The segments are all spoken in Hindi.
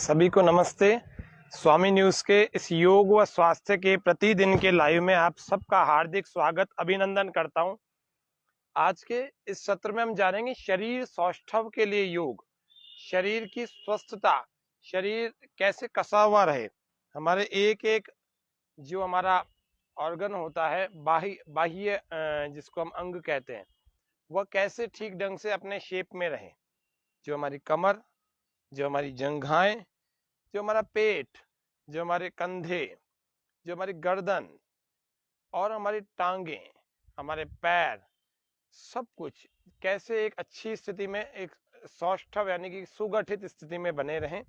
सभी को नमस्ते। स्वामी न्यूज़ के इस योग व स्वास्थ्य के प्रतिदिन के लाइव में आप सबका हार्दिक स्वागत अभिनंदन करता हूं। आज के इस सत्र में हम जानेंगे शरीर सौष्ठव के लिए योग, शरीर की स्वस्थता, शरीर कैसे कसा हुआ रहे, हमारे एक एक जो हमारा ऑर्गन होता है बाह्य जिसको हम अंग कहते हैं, वह कैसे ठीक ढंग से अपने शेप में रहे। जो हमारी कमर, जो हमारी जंघाएं, जो हमारा पेट, जो हमारे कंधे, जो हमारी गर्दन और हमारी टांगें, हमारे पैर, सब कुछ कैसे एक अच्छी स्थिति में, एक सौष्ठव यानी कि सुगठित स्थिति में बने रहें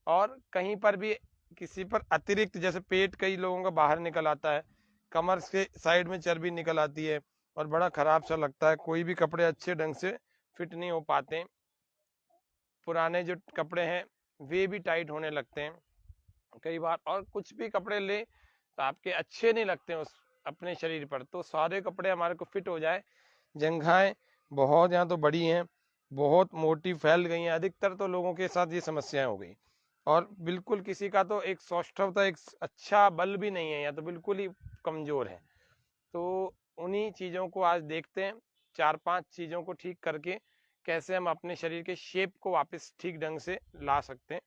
और कहीं पर भी किसी पर अतिरिक्त, जैसे पेट कई लोगों का बाहर निकल आता है, कमर के साइड में चर्बी निकल आती है और बड़ा खराब सा लगता है, कोई भी कपड़े अच्छे ढंग से फिट नहीं हो पाते, पुराने जो कपड़े हैं वे भी टाइट होने लगते हैं कई बार, और कुछ भी कपड़े ले तो आपके अच्छे नहीं लगते उस अपने शरीर पर। तो सारे कपड़े हमारे को फिट हो जाए। जंघाएं बहुत यहाँ तो बड़ी हैं, बहुत मोटी फैल गई हैं, अधिकतर तो लोगों के साथ ये समस्याएं हो गई, और बिल्कुल किसी का तो एक सौष्ठवता, एक अच्छा बल भी नहीं है या तो बिल्कुल ही कमजोर है। तो उन्हीं चीजों को आज देखते हैं, 4-5 चीजों को ठीक करके कैसे हम अपने शरीर के शेप को वापस ठीक ढंग से ला सकते हैं।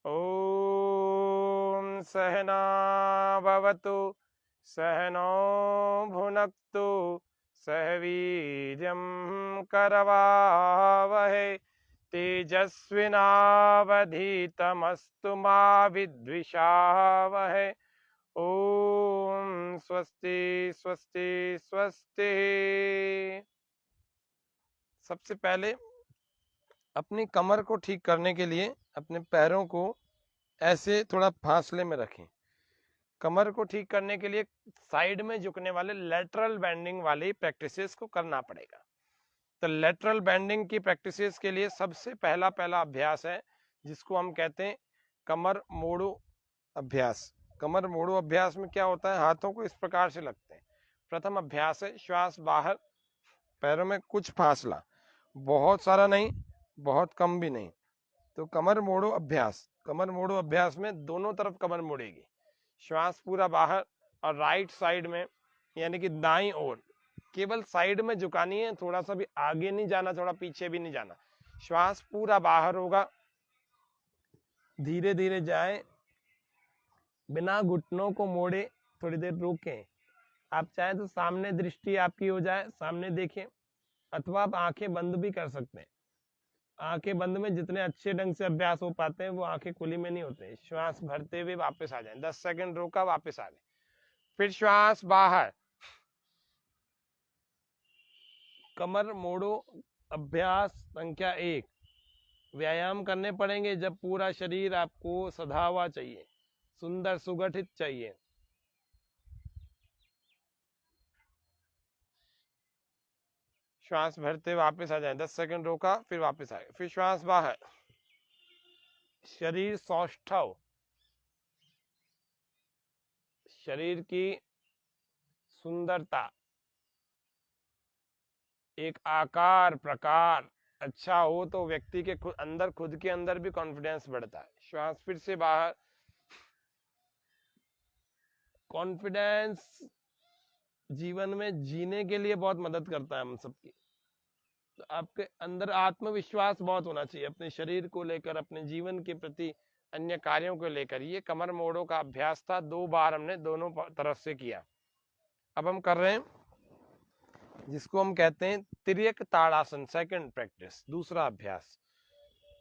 ओम सहना भवतु सहनो भुनक्तु सह वीर्यं करवावहै तेजस्विनावधीतमस्तु मा विद्विषावहै। ओम स्वस्ति स्वस्ति स्वस्ति। सबसे पहले अपनी कमर को ठीक करने के लिए अपने पैरों को ऐसे थोड़ा फासले में रखें। कमर को ठीक करने के लिए साइड में झुकने वाले लेटरल बेंडिंग वाली प्रैक्टिसेस को करना पड़ेगा। तो लेटरल बेंडिंग की प्रैक्टिसेस के लिए सबसे पहला अभ्यास है जिसको हम कहते हैं कमर मोड़ो अभ्यास। कमर मोड़ो अभ्यास में क्या होता है, हाथों को इस प्रकार से लगते हैं। प्रथम अभ्यास है श्वास बाहर, पैरों में कुछ फासला, बहुत सारा नहीं, बहुत कम भी नहीं। तो कमर मोड़ो अभ्यास, कमर मोड़ो अभ्यास में दोनों तरफ कमर मुड़ेगी, श्वास पूरा बाहर और राइट साइड में यानी कि दाईं ओर केवल साइड में झुकानी है, थोड़ा सा भी आगे नहीं जाना, थोड़ा पीछे भी नहीं जाना। श्वास पूरा बाहर होगा, धीरे धीरे जाए, बिना घुटनों को मोड़े, थोड़ी देर रुकें। आप चाहे तो सामने दृष्टि आपकी हो जाए, सामने देखें, अथवा आप आंखें बंद भी कर सकते हैं। आंखें बंद में जितने अच्छे ढंग से अभ्यास हो पाते हैं वो आंखें खुली में नहीं होते। श्वास भरते हुए वापस आ जाए, 10 सेकंड रोका, वापस आ गए, फिर श्वास बाहर। कमर मोड़ो अभ्यास संख्या 1। व्यायाम करने पड़ेंगे जब पूरा शरीर आपको सधा हुआ चाहिए, सुंदर सुगठित चाहिए। श्वास भरते वापस आ जाए, 10 सेकंड रोका, फिर वापस आए, फिर श्वास बाहर। शरीर सौष्ठव, शरीर की सुंदरता, एक आकार प्रकार अच्छा हो तो व्यक्ति के खुद के अंदर भी कॉन्फिडेंस बढ़ता है। श्वास फिर से बाहर। कॉन्फिडेंस जीवन में जीने के लिए बहुत मदद करता है हम सबकी। तो आपके अंदर आत्मविश्वास बहुत होना चाहिए अपने शरीर को लेकर, अपने जीवन के प्रति, अन्य कार्यों को लेकर। ये कमर मोड़ों का अभ्यास था, 2 बार हमने दोनों तरफ से किया। अब हम कर रहे हैं जिसको हम कहते हैं तिर्यक ताड़ासन, सेकंड प्रैक्टिस, दूसरा अभ्यास।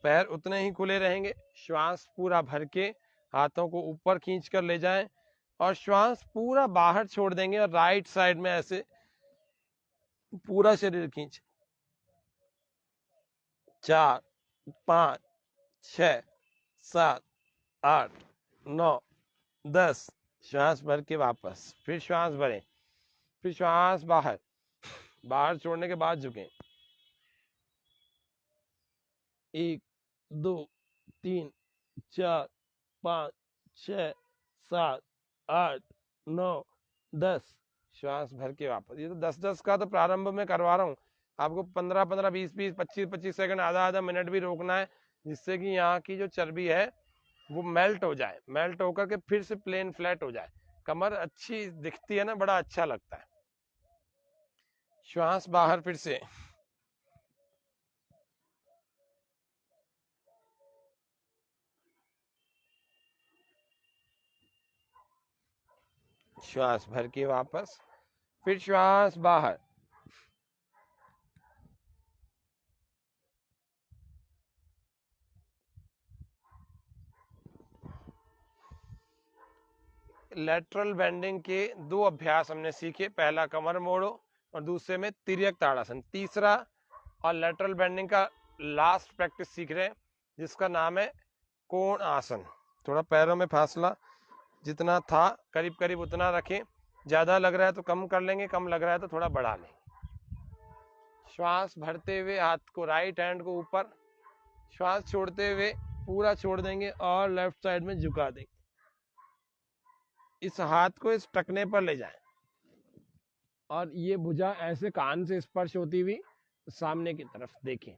पैर उतने ही खुले रहेंगे, श्वास पूरा भर के हाथों को ऊपर खींच कर ले जाएं और श्वास पूरा बाहर छोड़ देंगे और राइट साइड में ऐसे पूरा शरीर खींच। 4 5 6 7 8 9 10। श्वास भर के वापस, फिर श्वास भरें, फिर श्वास बाहर, बाहर छोड़ने के बाद झुकें। 1 2 3 4 5 6 7 8 9 10। श्वास भर के वापस। ये तो 10-10 का तो प्रारंभ में करवा रहा हूँ, आपको 15-15 20-20 25-25 सेकंड, आधा आधा मिनट भी रोकना है, जिससे कि यहाँ की जो चर्बी है वो मेल्ट हो जाए, मेल्ट होकर के फिर से प्लेन फ्लैट हो जाए, कमर अच्छी दिखती है ना, बड़ा अच्छा लगता है। श्वास बाहर फिर से, श्वास भर के वापस, फिर श्वास बाहर, लेटरल बेंडिंग के दो अभ्यास हमने सीखे, पहला कमर मोड़ो और दूसरे में तिर्यक ताड़ासन। तीसरा और लेटरल बेंडिंग का लास्ट प्रैक्टिस सीख रहे हैं जिसका नाम है कोण आसन। थोड़ा पैरों में फासला जितना था करीब करीब उतना रखें, ज्यादा लग रहा है तो कम कर लेंगे, कम लग रहा है तो थोड़ा बढ़ा लेंगे। श्वास भरते हुए हाथ को, राइट हैंड को ऊपर, श्वास छोड़ते हुए पूरा छोड़ देंगे और लेफ्ट साइड में झुका देंगे। इस हाथ को इस टखने पर ले जाएं और ये भुजा ऐसे कान से स्पर्श होती हुई सामने की तरफ देखें,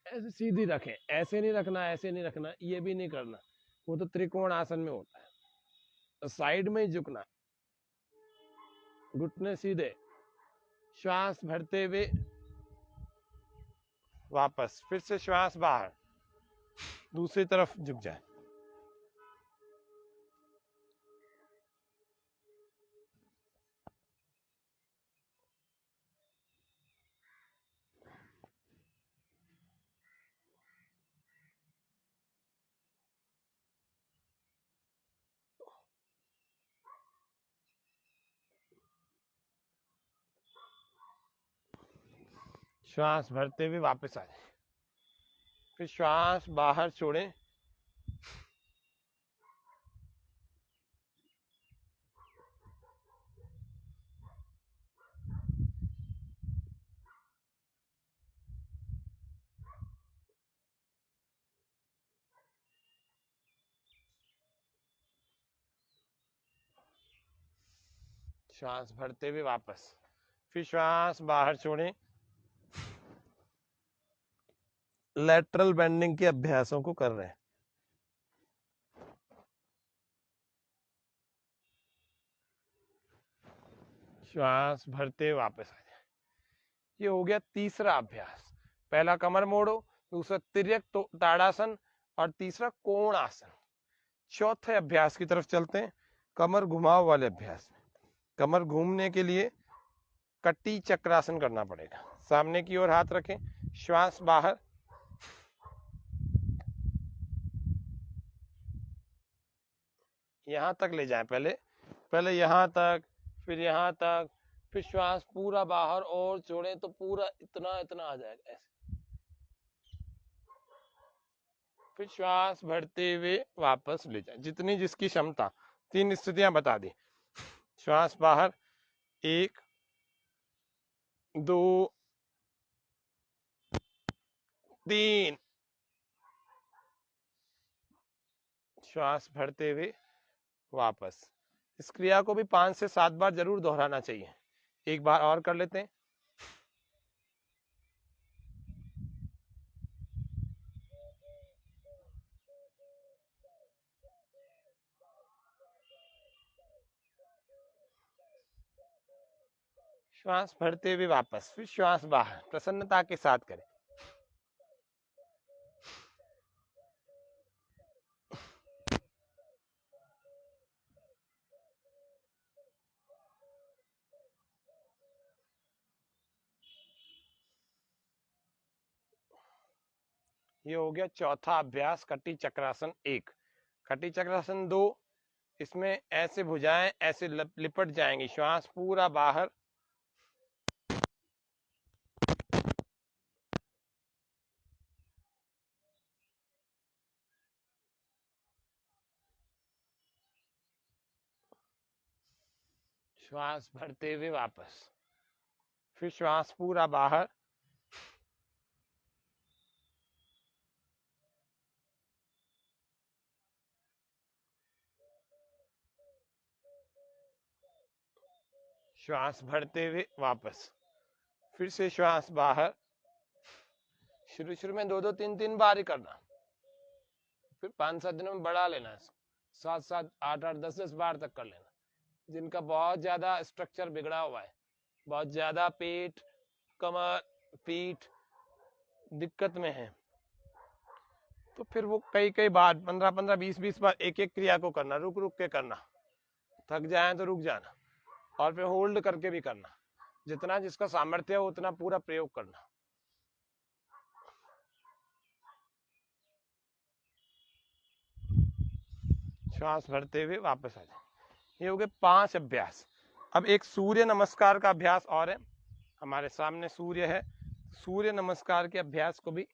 ऐसे सीधी रखें, ऐसे नहीं रखना, ऐसे नहीं रखना, ये भी नहीं करना, वो तो त्रिकोण आसन में होता है। तो साइड में ही झुकना, घुटने सीधे, श्वास भरते हुए वापस, फिर से श्वास बाहर, दूसरी तरफ झुक जाए। श्वास भरते हुए वापस आ जाए, फिर श्वास बाहर छोड़ें, श्वास भरते हुए वापस, फिर श्वास बाहर छोड़ें। लेटरल बेंडिंग के अभ्यासों को कर रहे हैं। श्वास भरते वापस आ जाए। ये हो गया तीसरा अभ्यास। पहला कमर मोड़ो, दूसरा तिर्यक ताड़ासन और तीसरा कोण आसन। चौथे अभ्यास की तरफ चलते हैं, कमर घुमाव वाले अभ्यास में। कमर घूमने के लिए कटी चक्रासन करना पड़ेगा। सामने की ओर हाथ रखें, श्वास बाहर, यहां तक ले जाएं, पहले यहां तक, फिर यहां तक, फिर श्वास पूरा बाहर और छोड़ें तो पूरा इतना इतना आ जाएगा ऐसे। फिर श्वास भरते हुए वापस ले जाए, जितनी जिसकी क्षमता। 3 स्थितियां बता दी। श्वास बाहर, 1 2 3, श्वास भरते हुए वापस। इस क्रिया को भी 5 से 7 बार जरूर दोहराना चाहिए। एक बार और कर लेते हैं। श्वास भरते हुए वापस, फिर श्वास बाहर, प्रसन्नता के साथ करें। ये हो गया चौथा अभ्यास, कटी चक्रासन 1। कटी चक्रासन 2, इसमें ऐसे भुजाएं ऐसे लिपट जाएंगी, श्वास पूरा बाहर, श्वास भरते हुए वापस, फिर श्वास पूरा बाहर, श्वास भरते हुए वापस, फिर से श्वास बाहर, शुरू में 2-2 3-3 बार ही करना, फिर 5-7 दिनों में बढ़ा लेना है, 7-7 8-8 10-10 बार तक कर लेना। जिनका बहुत ज्यादा स्ट्रक्चर बिगड़ा हुआ है, बहुत ज्यादा पेट कमर पीठ दिक्कत में है, तो फिर वो कई बार 15-15 20-20 बार एक एक क्रिया को करना, रुक रुक के करना, थक जाए तो रुक जाना, और फिर होल्ड करके भी करना। जितना जिसका सामर्थ्य हो उतना पूरा प्रयोग करना। श्वास भरते हुए वापस आ जाए। ये हो गए 5 अभ्यास। अब एक सूर्य नमस्कार का अभ्यास और है, हमारे सामने सूर्य है, सूर्य नमस्कार के अभ्यास को भी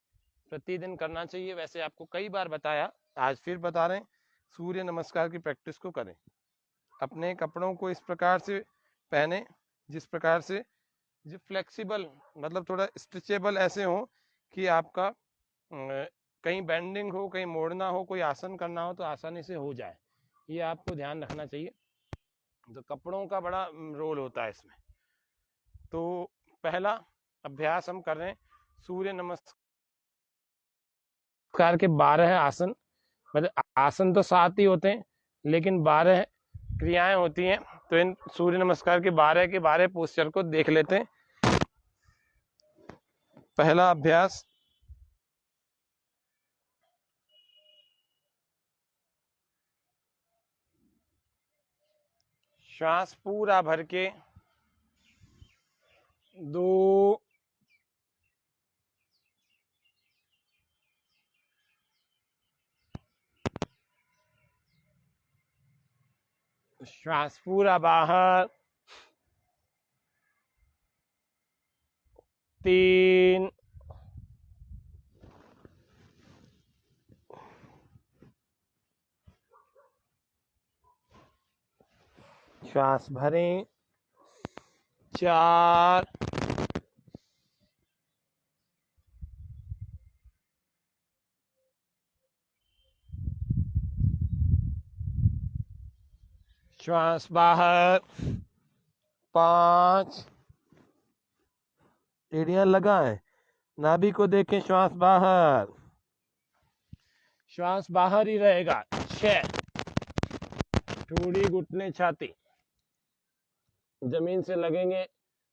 प्रतिदिन करना चाहिए। वैसे आपको कई बार बताया, आज फिर बता रहे हैं, सूर्य नमस्कार की प्रैक्टिस को करें। अपने कपड़ों को इस प्रकार से पहने जिस प्रकार से जो फ्लेक्सिबल, मतलब थोड़ा स्ट्रेचेबल ऐसे हो कि आपका कहीं बेंडिंग हो, कहीं मोड़ना हो, कोई आसन करना हो तो आसानी से हो जाए। ये आपको ध्यान रखना चाहिए। तो कपड़ों का बड़ा रोल होता है इसमें। तो पहला अभ्यास हम कर रहे हैं सूर्य नमस्कार के 12 आसन। मतलब आसन तो 7 ही होते हैं, लेकिन 12 क्रियाएं होती हैं। तो इन सूर्य नमस्कार के 12 पोस्चर को देख लेते हैं। पहला अभ्यास, श्वास पूरा भर के 2 श्वास पूरा बाहर 3 श्वास भरें 4 श्वास बाहर 5 एड़ियां लगाएं, नाभि को देखें, श्वास बाहर, श्वास बाहर ही रहेगा 6 ठोड़ी घुटने छाती जमीन से लगेंगे,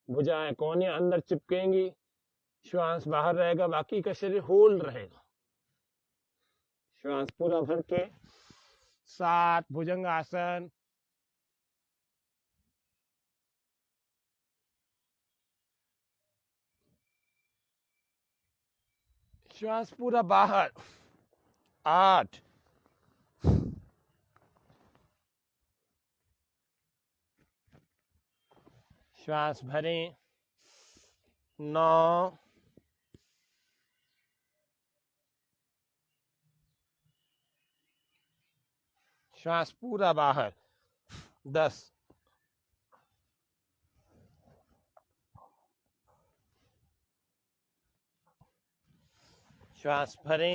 भुजाएं कोहनियां अंदर चिपकेंगी, श्वास बाहर रहेगा, बाकी का शरीर होल्ड रहेगा। श्वास पूरा भर के 7 भुजंग आसन, श्वास पूरा बाहर 8 श्वास भरें 9 श्वास पूरा बाहर 10 श्वास भरें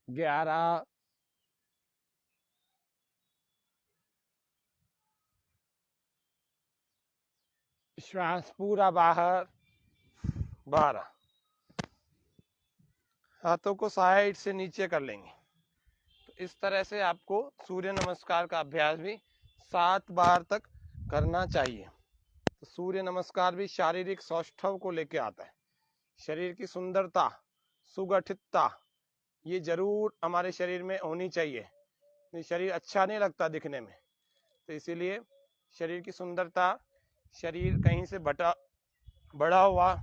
11 श्वास पूरा बाहर 12। हाथों को साइड से नीचे कर लेंगे। तो इस तरह से आपको सूर्य नमस्कार का अभ्यास भी 7 बार तक करना चाहिए। तो सूर्य नमस्कार भी शारीरिक सौष्ठव को लेके आता है, शरीर की सुंदरता, सुगठितता, ये जरूर हमारे शरीर में होनी चाहिए। शरीर अच्छा नहीं लगता दिखने में, तो इसीलिए शरीर की सुंदरता, शरीर कहीं से बड़ा हुआ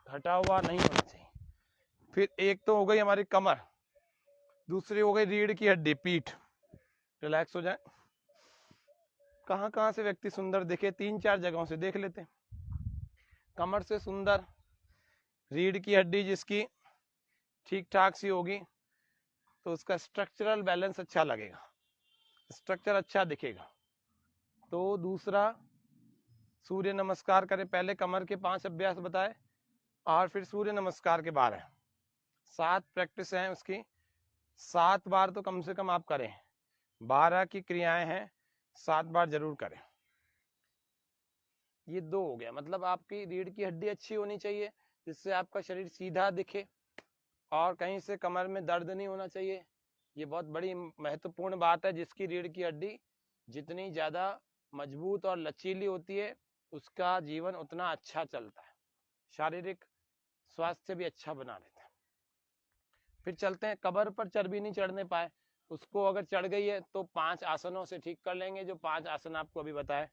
घटा हुआ नहीं होना चाहिए। फिर एक तो हो गई हमारी कमर, दूसरी हो गई रीढ़ की हड्डी, पीठ। रिलैक्स हो जाए। कहाँ कहाँ से व्यक्ति सुंदर दिखे, 3-4 जगहों से देख लेते हैं। कमर से सुंदर, रीढ़ की हड्डी जिसकी ठीक ठाक सी होगी तो उसका स्ट्रक्चरल बैलेंस अच्छा लगेगा, स्ट्रक्चर अच्छा दिखेगा। तो दूसरा सूर्य नमस्कार करें, पहले कमर के 5 अभ्यास बताए और फिर सूर्य नमस्कार के 12। 7 प्रैक्टिस हैं उसकी, 7 बार तो कम से कम आप करें। 12 की क्रियाएं हैं, 7 बार जरूर करें। ये 2 हो गया, मतलब आपकी रीढ़ की हड्डी अच्छी होनी चाहिए, जिससे आपका शरीर सीधा दिखे और कहीं से कमर में दर्द नहीं होना चाहिए। ये बहुत बड़ी महत्वपूर्ण बात है। जिसकी रीढ़ की हड्डी जितनी ज्यादा मजबूत और लचीली होती है उसका जीवन उतना अच्छा चलता है, शारीरिक स्वास्थ्य भी अच्छा बना रहता है। फिर चलते हैं, कमर पर चर्बी नहीं चढ़ने पाए, उसको अगर चढ़ गई है तो 5 आसनों से ठीक कर लेंगे। जो 5 आसन आपको अभी बताए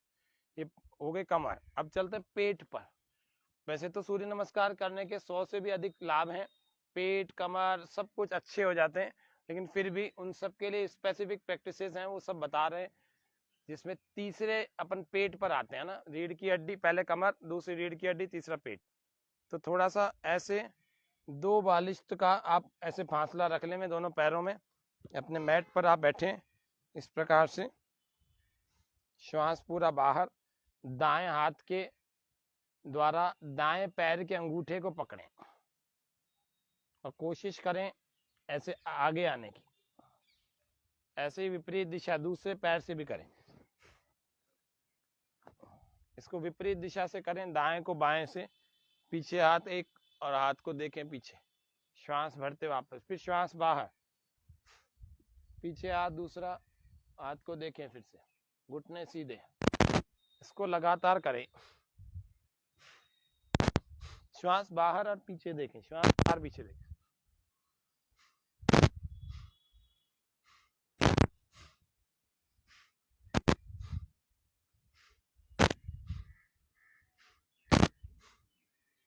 ये हो गए कमर। अब चलते हैं पेट पर। वैसे तो सूर्य नमस्कार करने के 100 से भी अधिक लाभ हैं, पेट कमर सब कुछ अच्छे हो जाते हैं, लेकिन फिर भी उन सब के लिए स्पेसिफिक प्रैक्टिसेस हैं, वो सब बता रहे हैं। जिसमें तीसरे अपन पेट पर आते हैं ना, रीढ़ की हड्डी, पहले कमर, दूसरी रीढ़ की हड्डी, तीसरा पेट। तो थोड़ा सा ऐसे 2 बालिश्त का आप ऐसे फासला रख लें दोनों पैरों में। अपने मैट पर आप बैठे इस प्रकार से, श्वास पूरा बाहर, दाएं हाथ के द्वारा दाएं पैर के अंगूठे को पकड़ें और कोशिश करें ऐसे आगे आने की। ऐसे ही विपरीत दिशा दूसरे पैर से भी करें। इसको विपरीत दिशा से करें, दाएं को बाएं से, पीछे हाथ एक और हाथ को देखें पीछे, श्वास भरते वापस, फिर श्वास बाहर, पीछे हाथ दूसरा, हाथ को देखें फिर से, घुटने सीधे। इसको लगातार करें, श्वास बाहर और पीछे देखें, श्वास बाहर पीछे देखें।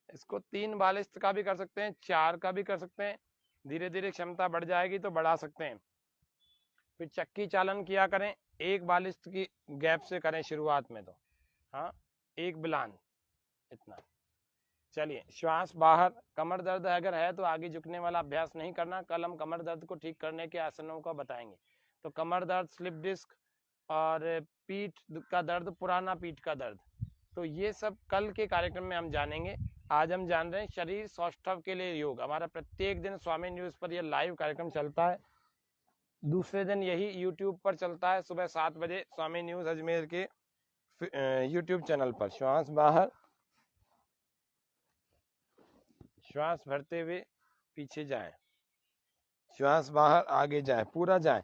इसको 3 बालिश्त का भी कर सकते हैं, 4 का भी कर सकते हैं, धीरे धीरे क्षमता बढ़ जाएगी तो बढ़ा सकते हैं। फिर चक्की चालन किया करें, 1 बालिश्त की गैप से करें शुरुआत में, तो हाँ 1 बिलान इतना। चलिए, श्वास बाहर। कमर दर्द अगर है तो आगे झुकने वाला अभ्यास नहीं करना, कल हम कमर दर्द को ठीक करने के आसनों का बताएंगे। तो कमर दर्द, स्लिप डिस्क और पीठ का दर्द, पुराना पीठ का दर्द, तो ये सब कल के कार्यक्रम में हम जानेंगे। आज हम जान रहे हैं शरीर सौष्ठव के लिए योग। हमारा प्रत्येक दिन स्वामी न्यूज पर यह लाइव कार्यक्रम चलता है, दूसरे दिन यही यूट्यूब पर चलता है सुबह 7 बजे स्वामी न्यूज अजमेर के यूट्यूब चैनल पर। श्वास बाहर, श्वास भरते हुए पीछे जाएं, श्वास बाहर आगे जाएं, पूरा जाएं।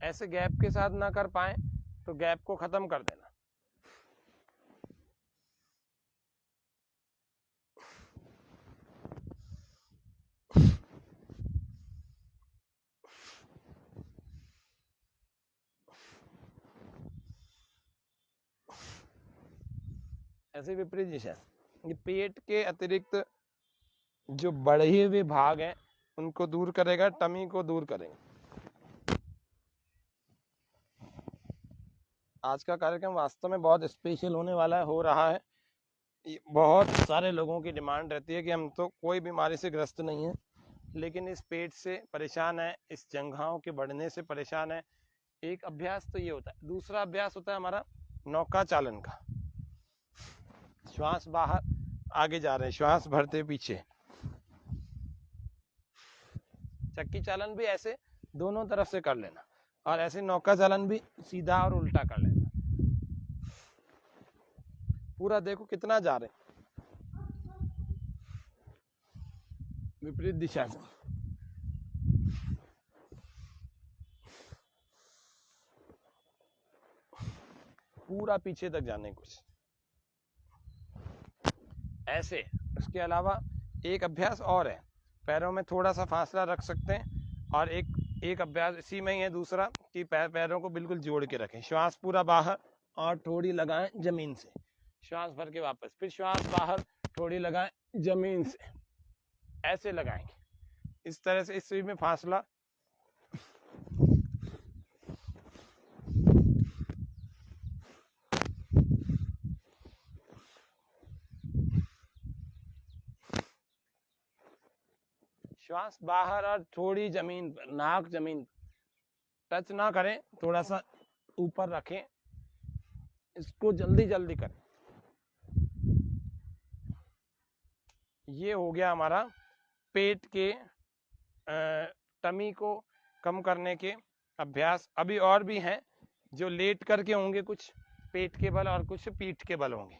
ऐसे गैप के साथ ना कर पाए तो गैप को खत्म कर देना। ऐसे विपरीत दिशा। ये पेट के अतिरिक्त जो बढ़े हुए भाग हैं उनको दूर करेगा, टमी को दूर करेगा। आज का कार्यक्रम वास्तव में बहुत स्पेशल होने वाला है, हो रहा है। बहुत सारे लोगों की डिमांड रहती है कि हम तो कोई बीमारी से ग्रस्त नहीं है, लेकिन इस पेट से परेशान है, इस जंघाओं के बढ़ने से परेशान है। एक अभ्यास तो ये होता है, दूसरा अभ्यास होता है हमारा नौका चालन का। श्वास बाहर आगे जा रहे हैं, श्वास भरते पीछे। चक्की चालन भी ऐसे दोनों तरफ से कर लेना, और ऐसे नौका चालन भी सीधा और उल्टा कर लेना। पूरा देखो कितना जा रहे हैं विपरीत दिशा से। पूरा पीछे तक जाने कुछ ऐसे। उसके अलावा एक अभ्यास और है, पैरों में थोड़ा सा फासला रख सकते हैं, और एक अभ्यास इसी में ही है दूसरा, कि पैरों को बिल्कुल जोड़ के रखें। श्वास पूरा बाहर और थोड़ी लगाएं जमीन से, श्वास भर के वापस, फिर श्वास बाहर, थोड़ी लगाएं जमीन से, ऐसे लगाएंगे। इस तरह से इस में फासला श्वास बाहर और थोड़ी जमीन पर, नाक जमीन पर टच ना करें, थोड़ा सा ऊपर रखें। इसको जल्दी जल्दी करें। ये हो गया हमारा पेट के टमी को कम करने के अभ्यास। अभी और भी हैं जो लेट करके होंगे कुछ, पेट के बल और कुछ पीठ के बल होंगे।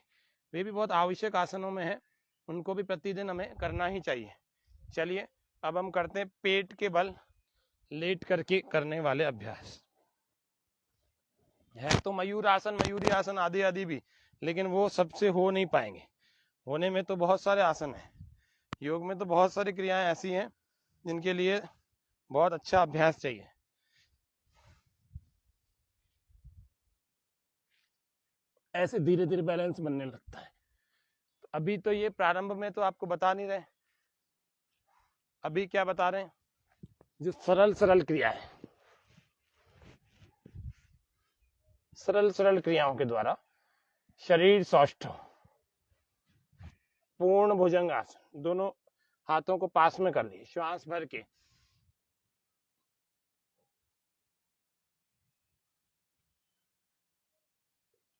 वे भी बहुत आवश्यक आसनों में है, उनको भी प्रतिदिन हमें करना ही चाहिए। चलिए अब हम करते हैं पेट के बल लेट करके करने वाले अभ्यास। है तो मयूर आसन, मयूरी आसन आदि आदि भी, लेकिन वो सबसे हो नहीं पाएंगे। होने में तो बहुत सारे आसन हैं, योग में तो बहुत सारी क्रियाएं ऐसी हैं जिनके लिए बहुत अच्छा अभ्यास चाहिए। ऐसे धीरे धीरे बैलेंस बनने लगता है। अभी तो ये प्रारंभ में तो आपको बता नहीं रहे, अभी क्या बता रहे हैं, जो सरल सरल क्रिया है, सरल सरल क्रियाओं के द्वारा शरीर सौष्ठ, पूर्ण भुजंग आसन, दोनों हाथों को पास में कर लिए, श्वास भर के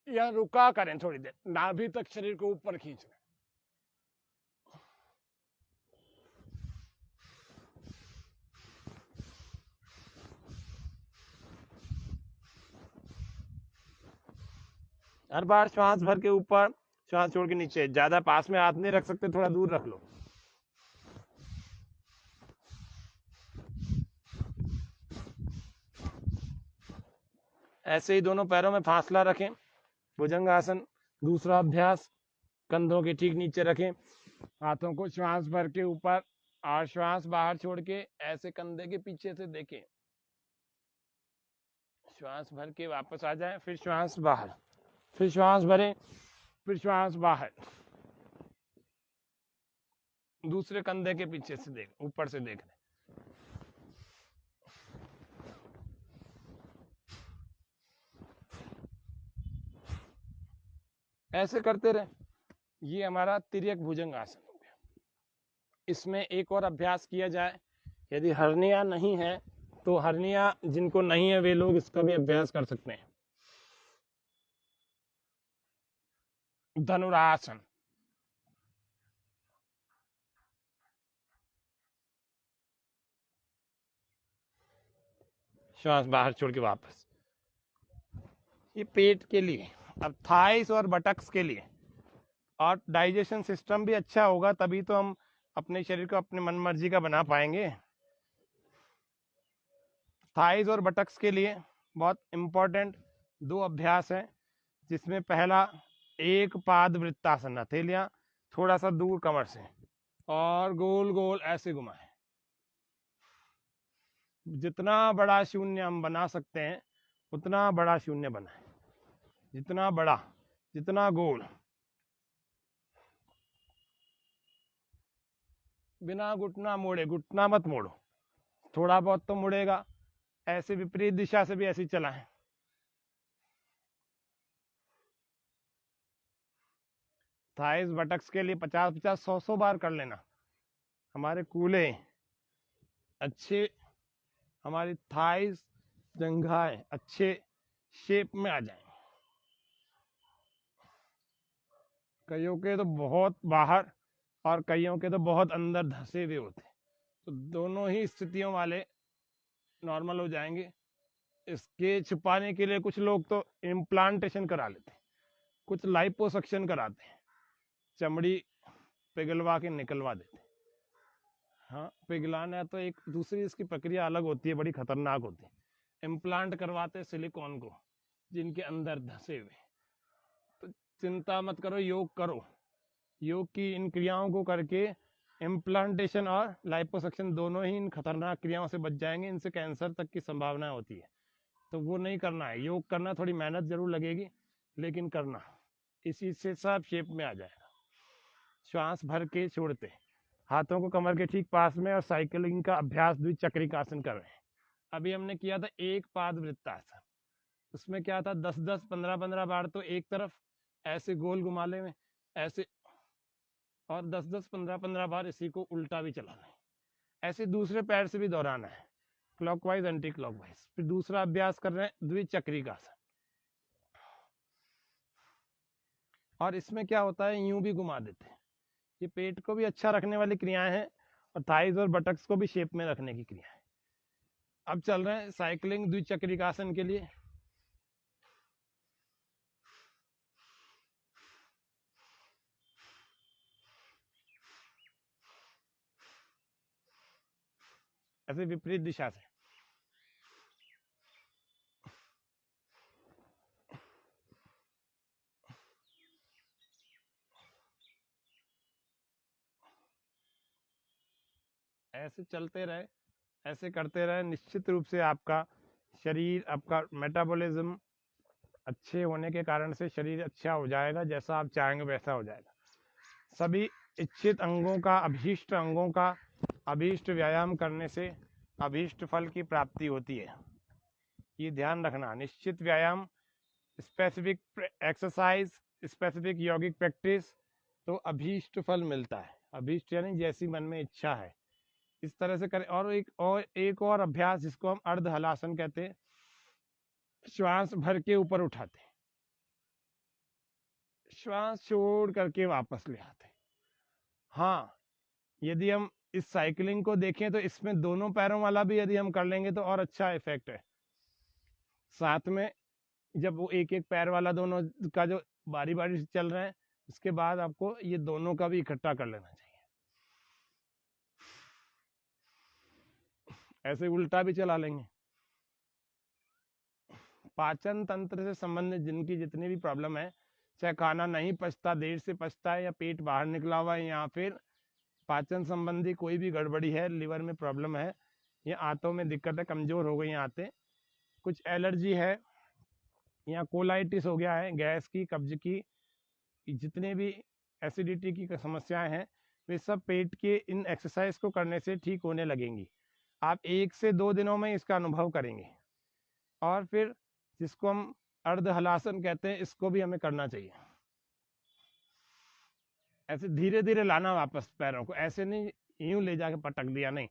या रुका करें थोड़ी देर, नाभि तक शरीर को ऊपर खींच लें। हर बार श्वास भर के ऊपर, श्वास छोड़ के नीचे, ज्यादा पास में हाथ नहीं रख सकते, थोड़ा दूर रख लो। ऐसे ही दोनों पैरों में फासला रखें, भुजंग आसन। दूसरा अभ्यास, कंधों के ठीक नीचे रखें, हाथों को श्वास भर के ऊपर और श्वास बाहर छोड़ के ऐसे कंधे के पीछे से देखें, श्वास भर के वापस आ जाए, फिर श्वास बाहर, फिर श्वास भरें, फिर श्वास बाहर, दूसरे कंधे के पीछे से देख, ऊपर से देख रहे। ऐसे करते रहे। ये हमारा तिर्यक भुजंग आसन हो गया। इसमें एक और अभ्यास किया जाए, यदि हर्निया नहीं है तो हर्निया जिनको नहीं है वे लोग इसका भी अभ्यास कर सकते हैं। धनुरासन, श्वास बाहर छोड़ के वापस। ये पेट के लिए। अब थाइस और बटक्स के लिए, और डाइजेशन सिस्टम भी अच्छा होगा तभी तो हम अपने शरीर को अपने मन मर्जी का बना पाएंगे। थाइस और बटक्स के लिए बहुत इंपॉर्टेंट दो अभ्यास है, जिसमें पहला एक पाद वृत्तासन, हथेलियां थोड़ा सा दूर कमर से और गोल गोल ऐसे घुमाएं। जितना बड़ा शून्य हम बना सकते हैं उतना बड़ा शून्य बनाएं, जितना बड़ा, जितना गोल, बिना घुटना मोड़े। घुटना मत मोड़ो, थोड़ा बहुत तो मुड़ेगा, ऐसे विपरीत दिशा से भी ऐसे चलाएं। थाइस बटक्स के लिए 50-50, 100-100 बार कर लेना। हमारे कूल्हे अच्छे, हमारी थाइस जंघाएं अच्छे शेप में आ जाएं। कईयों के तो बहुत बाहर और कईयों के तो बहुत अंदर धंसे हुए होते, तो दोनों ही स्थितियों वाले नॉर्मल हो जाएंगे। इसके छुपाने के लिए कुछ लोग तो इम्प्लांटेशन करा लेते हैं, कुछ लाइपोसक्शन कराते हैं, चमड़ी पिघलवा के निकलवा देते हैं। हाँ, पिघलाना तो एक दूसरी इसकी प्रक्रिया अलग होती है, बड़ी खतरनाक होती है। इम्प्लांट करवाते सिलिकॉन को जिनके अंदर धंसे हुए। तो चिंता मत करो, योग करो, योग की इन क्रियाओं को करके इम्प्लांटेशन और लाइपोसक्शन दोनों ही इन खतरनाक क्रियाओं से बच जाएंगे। इनसे कैंसर तक की संभावना होती है, तो वो नहीं करना है। योग करना, थोड़ी मेहनत जरूर लगेगी लेकिन करना, इसी से सब शेप में आ जाएगा। श्वास भर के छोड़ते, हाथों को कमर के ठीक पास में, और साइकिलिंग का अभ्यास द्विचक्रिकासन कर रहे हैं। अभी हमने किया था एक पाद वृत्तासन, उसमें क्या था 10-10, 15-15 बार तो एक तरफ ऐसे गोल घुमाले में ऐसे, और 10-10, 15-15 बार इसी को उल्टा भी चलाना है। ऐसे दूसरे पैर से भी दोहराना है, क्लॉकवाइज एंटी क्लॉकवाइज। फिर दूसरा अभ्यास कर रहे हैं द्विचक्रिकासन, और इसमें क्या होता है यूं भी घुमा देते हैं। ये पेट को भी अच्छा रखने वाली क्रियाएं हैं और थाइज और बटक्स को भी शेप में रखने की क्रिया है। अब चल रहे हैं साइकिलिंग द्विचक्रिकासन के लिए। ऐसे विपरीत दिशा से। ऐसे चलते रहे, ऐसे करते रहे, निश्चित रूप से आपका शरीर, आपका मेटाबॉलिज्म अच्छे होने के कारण से शरीर अच्छा हो जाएगा, जैसा आप चाहेंगे वैसा हो जाएगा। सभी इच्छित अंगों का, अभीष्ट अंगों का अभीष्ट व्यायाम करने से अभीष्ट फल की प्राप्ति होती है। ये ध्यान रखना, निश्चित व्यायाम, स्पेसिफिक एक्सरसाइज, स्पेसिफिक यौगिक प्रैक्टिस, तो अभीष्ट फल मिलता है। अभीष्ट यानी जैसी मन में इच्छा है, इस तरह से करें। और एक और अभ्यास जिसको हम अर्ध हलासन कहते हैं, श्वास भर के ऊपर उठाते हैं, श्वास छोड़ करके वापस ले आते हैं। हाँ, यदि हम इस साइकिलिंग को देखें तो इसमें दोनों पैरों वाला भी यदि हम कर लेंगे तो और अच्छा इफेक्ट है। साथ में जब वो एक एक पैर वाला दोनों का जो बारी बारी से चल रहे हैं, उसके बाद आपको ये दोनों का भी इकट्ठा कर लेना चाहिए। ऐसे उल्टा भी चला लेंगे। पाचन तंत्र से संबंधित जिनकी जितनी भी प्रॉब्लम है, चाहे खाना नहीं पचता, देर से पचता है, या पेट बाहर निकला हुआ है, या फिर पाचन संबंधी कोई भी गड़बड़ी है, लिवर में प्रॉब्लम है, या आंतों में दिक्कत है, कमजोर हो गई आंतें, कुछ एलर्जी है, या कोलाइटिस हो गया है, गैस की, कब्ज की, जितने भी एसिडिटी की समस्याएं हैं, वे सब पेट के इन एक्सरसाइज को करने से ठीक होने लगेंगी। आप 1 से 2 दिनों में इसका अनुभव करेंगे। और फिर जिसको हम अर्ध हलासन कहते हैं, इसको भी हमें करना चाहिए। ऐसे धीरे धीरे लाना वापस पैरों को, ऐसे नहीं यूं ले जाके पटक दिया, नहीं,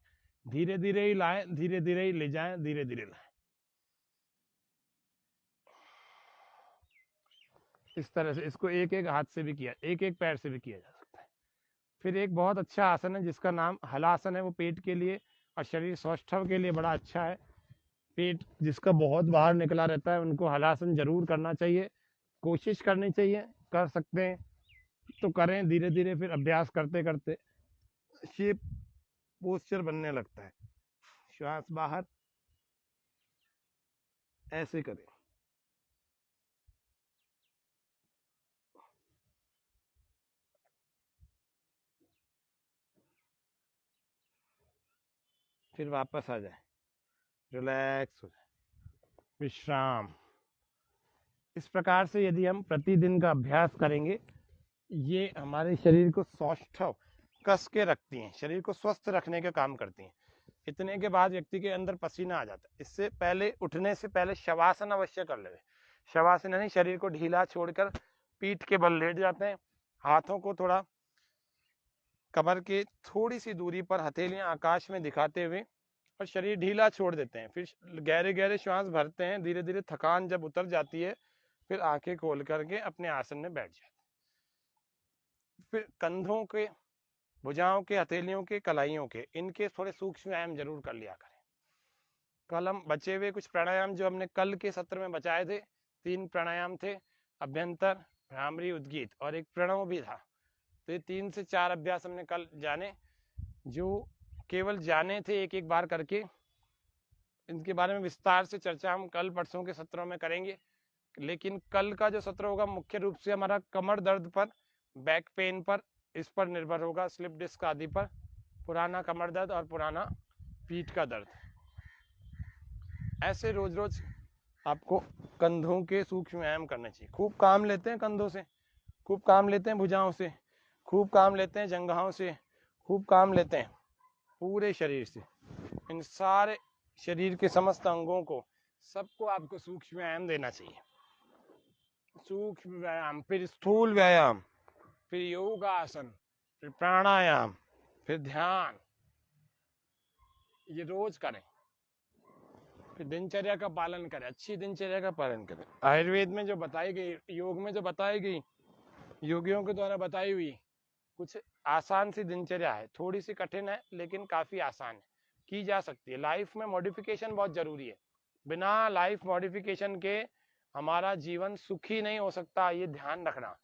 धीरे धीरे ही लाएं, धीरे धीरे ही ले जाएं, धीरे धीरे लाएं। इस तरह से इसको एक एक हाथ से भी किया, एक एक पैर से भी किया जा सकता है। फिर एक बहुत अच्छा आसन है जिसका नाम हलासन है, वो पेट के लिए और शरीर सौष्ठव के लिए बड़ा अच्छा है। पेट जिसका बहुत बाहर निकला रहता है, उनको हलासन जरूर करना चाहिए, कोशिश करनी चाहिए। कर सकते हैं तो करें, धीरे धीरे फिर अभ्यास करते करते शेप पोस्चर बनने लगता है। श्वास बाहर, ऐसे करें। फिर वापस आ जाए, रिलैक्स हो जाए, विश्राम। इस प्रकार से यदि हम प्रतिदिन का अभ्यास करेंगे, ये हमारे शरीर को सौष्ठव कस के रखती हैं, शरीर को स्वस्थ रखने का काम करती हैं। इतने के बाद व्यक्ति के अंदर पसीना आ जाता है। इससे पहले, उठने से पहले शवासन अवश्य कर ले। शवासन यानी शरीर को ढीला छोड़कर पीठ के बल लेट जाते हैं, हाथों को थोड़ा कमर के थोड़ी सी दूरी पर हथेलियां आकाश में दिखाते हुए और शरीर ढीला छोड़ देते हैं। फिर गहरे गहरे श्वास भरते हैं, धीरे धीरे थकान जब उतर जाती है, फिर आंखें खोल करके अपने आसन में बैठ जाते हैं। फिर कंधों के, भुजाओं के, हथेलियों के, कलाइयों के, इनके थोड़े सूक्ष्म व्यायाम जरूर कर लिया करें। कल हम बचे हुए कुछ प्राणायाम जो हमने कल के सत्र में बचाए थे, 3 प्राणायाम थे, अभ्यंतर, भ्रामरी, उद्गीत, और एक प्रणव भी था। तो ये 3 से 4 अभ्यास हमने कल जाने, जो केवल जाने थे एक एक बार करके। इनके बारे में विस्तार से चर्चा हम कल परसों के सत्रों में करेंगे। लेकिन कल का जो सत्र होगा मुख्य रूप से हमारा कमर दर्द पर, बैक पेन पर, इस पर निर्भर होगा, स्लिप डिस्क आदि पर, पुराना कमर दर्द और पुराना पीठ का दर्द। ऐसे रोज रोज आपको कंधों के सूक्ष्म व्यायाम करने चाहिए। खूब काम लेते हैं कंधों से, खूब काम लेते हैं भुजाओं से, खूब काम लेते हैं जंघाओं से, खूब काम लेते हैं पूरे शरीर से। इन सारे शरीर के समस्त अंगों को, सबको आपको सूक्ष्म व्यायाम देना चाहिए। सूक्ष्म व्यायाम, फिर स्थूल व्यायाम, फिर योगासन, फिर प्राणायाम, फिर ध्यान, ये रोज करें। फिर दिनचर्या का पालन करें, अच्छी दिनचर्या का पालन करें। आयुर्वेद में जो बताई गई, योग में जो बताई गई, योगियों के द्वारा बताई हुई कुछ आसान सी दिनचर्या है, थोड़ी सी कठिन है लेकिन काफी आसान है, की जा सकती है। लाइफ में मॉडिफिकेशन बहुत जरूरी है, बिना लाइफ मॉडिफिकेशन के हमारा जीवन सुखी नहीं हो सकता, ये ध्यान रखना।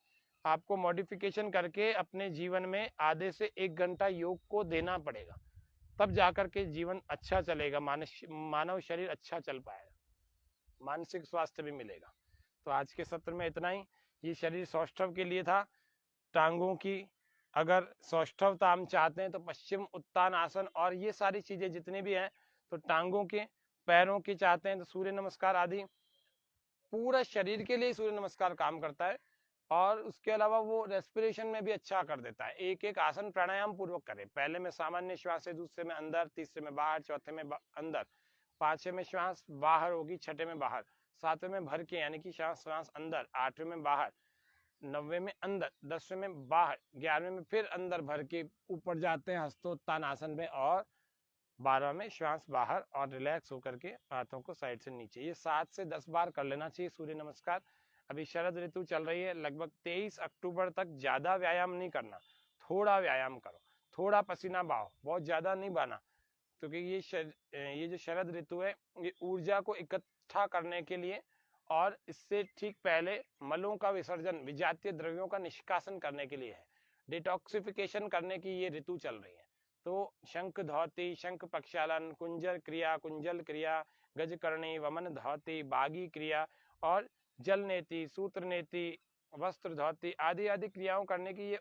आपको मॉडिफिकेशन करके अपने जीवन में आधे से 1 घंटा योग को देना पड़ेगा। तब जाकर के जीवन अच्छा चलेगा, मानव शरीर अच्छा चल पाएगा, मानसिक स्वास्थ्य भी मिलेगा। तो आज के सत्र में इतना ही। ये शरीर सौष्ठव के लिए था। टांगों की अगर सौष्ठवता हम चाहते हैं तो पश्चिम उत्तान आसन और ये सारी चीजें जितनी भी हैं, तो टांगों के पैरों की चाहते हैं तो सूर्य नमस्कार आदि, पूरा शरीर के लिए सूर्य नमस्कार काम करता है। और उसके अलावा वो रेस्पिरेशन में भी अच्छा कर देता है। एक एक आसन प्राणायाम पूर्वक करें। पहले में सामान्य श्वास है, दूसरे में अंदर, तीसरे में बाहर, चौथे में अंदर, पांचवें में श्वास बाहर होगी, छठे में बाहर, सातवें में भर के यानी कि श्वास अंदर, आठवें में बाहर, नौवे में अंदर, 10वें में बाहर, 11वें में फिर अंदर भर के ऊपर जाते हैं हस्तोत्तान आसन में, और 12 में श्वास बाहर और रिलैक्स होकर के हाथों को साइड से नीचे। ये 7 से 10 बार कर लेना चाहिए सूर्य नमस्कार। अभी शरद ऋतु चल रही है, लगभग 23 अक्टूबर तक ज्यादा व्यायाम नहीं करना, थोड़ा व्यायाम करो, थोड़ा पसीना बहाओ, बहुत ज्यादा नहीं बहाना, क्योंकि ये जो शरद ऋतु है ये ऊर्जा को इकट्ठा करने के लिए और इससे ठीक पहले मलों का विसर्जन, विजातीय द्रव्यों का निष्कासन करने के लिए है, डिटॉक्सिफिकेशन करने की ये ऋतु चल रही है। तो शंख धौती, शंख प्रक्षालन, कुंजल क्रिया, गजकर्णी, वमन धौती, बागी क्रिया और जल नेति, सूत्र नेति, वस्त्र धौती आदि आदि क्रियाओं करने की ये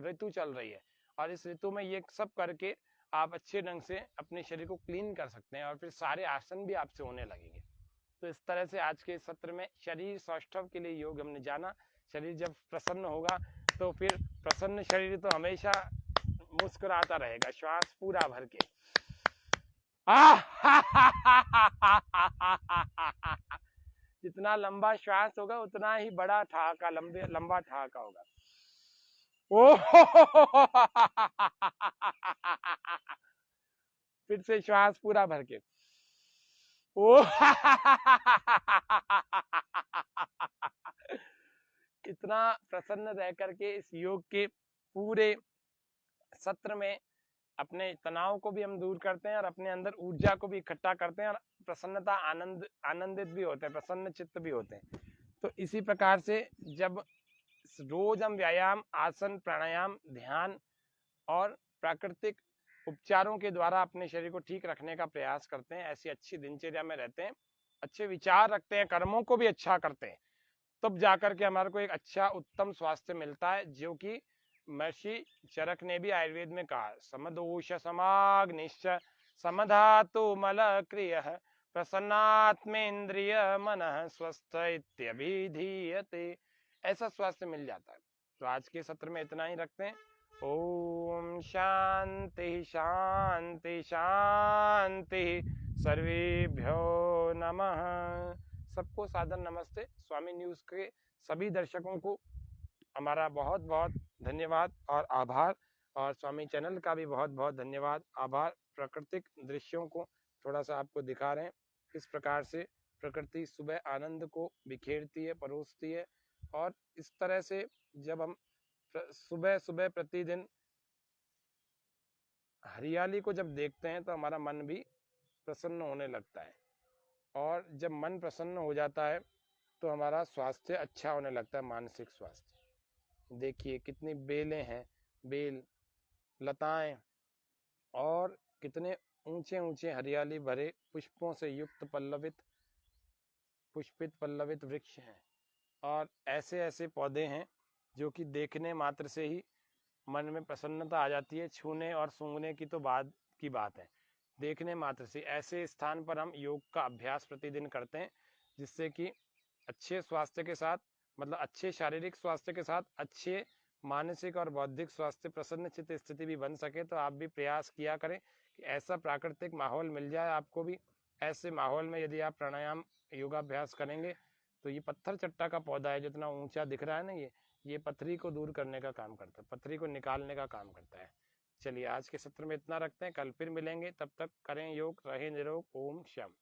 ऋतु चल रही है। और इस ऋतु में ये सब करके आप अच्छे ढंग से अपने शरीर को क्लीन कर सकते हैं और फिर सारे आसन भी आपसे होने लगेंगे। तो इस तरह से आज के सत्र में शरीर सौष्ठव के लिए योग हमने जाना। शरीर जब प्रसन्न होगा तो फिर प्रसन्न शरीर तो हमेशा मुस्कुराता रहेगा, श्वास पूरा भर के। जितना लंबा श्वास होगा उतना ही बड़ा ठहाका, लंबा ठहाका होगा। ओ फिर से श्वास पूरा भर के। ओ कितना प्रसन्न रह करके इस योग के पूरे सत्र में अपने तनाव को भी हम दूर करते हैं और अपने अंदर ऊर्जा को भी इकट्ठा करते हैं और प्रसन्नता, आनंदित भी होते हैं, प्रसन्न चित्त भी होते हैं। तो इसी प्रकार से जब रोज हम व्यायाम, आसन, प्राणायाम, ध्यान और प्राकृतिक उपचारों के द्वारा अपने शरीर को ठीक रखने का प्रयास करते हैं, ऐसी अच्छी दिनचर्या में रहते हैं, अच्छे विचार रखते हैं, कर्मों को भी अच्छा करते हैं, तब जाकर के हमारे को एक अच्छा उत्तम स्वास्थ्य मिलता है। जो कि महर्षि चरक ने भी आयुर्वेद में कहा, समदोष समाग्निश्च समधातु मल क्रिय प्रसन्नात्मेन्द्रिय मन स्वस्थ इत्यभिधीयते। ऐसा स्वास्थ्य मिल जाता है। तो आज के सत्र में इतना ही रखते हैं। ओम शांति शांति शांति, सर्वेभ्यो नमः। सबको सादर नमस्ते। स्वामी न्यूज के सभी दर्शकों को हमारा बहुत बहुत धन्यवाद और आभार, और स्वामी चैनल का भी बहुत बहुत धन्यवाद, आभार। प्राकृतिक दृश्यों को थोड़ा सा आपको दिखा रहे हैं, किस प्रकार से प्रकृति सुबह आनंद को बिखेरती है, परोसती है। और इस तरह से जब हम सुबह सुबह प्रतिदिन हरियाली को जब देखते हैं तो हमारा मन भी प्रसन्न होने लगता है, और जब मन प्रसन्न हो जाता है तो हमारा स्वास्थ्य अच्छा होने लगता है, मानसिक स्वास्थ्य। देखिए कितनी बेलें हैं, बेल, लताएं, और कितने ऊंचे ऊंचे हरियाली भरे पुष्पों से युक्त पुष्पित पल्लवित वृक्ष हैं। और ऐसे ऐसे पौधे हैं जो कि देखने मात्र से ही मन में प्रसन्नता आ जाती है, छूने और सूंघने की तो बाद की बात है, देखने मात्र से। ऐसे स्थान पर हम योग का अभ्यास प्रतिदिन करते हैं, जिससे कि अच्छे स्वास्थ्य के साथ, मतलब अच्छे शारीरिक स्वास्थ्य के साथ अच्छे मानसिक और बौद्धिक स्वास्थ्य, प्रसन्न चित्त स्थिति भी बन सके। तो आप भी प्रयास किया करें कि ऐसा प्राकृतिक माहौल मिल जाए आपको भी। ऐसे माहौल में यदि आप प्राणायाम, योगाभ्यास करेंगे तो ये पत्थर चट्टा का पौधा है, जितना ऊंचा दिख रहा है ना, ये पथरी को दूर करने का काम करता है, पथरी को निकालने का काम करता है। चलिए आज के सत्र में इतना रखते हैं, कल फिर मिलेंगे, तब तक करें योग, रहें निरोग। ओम शम।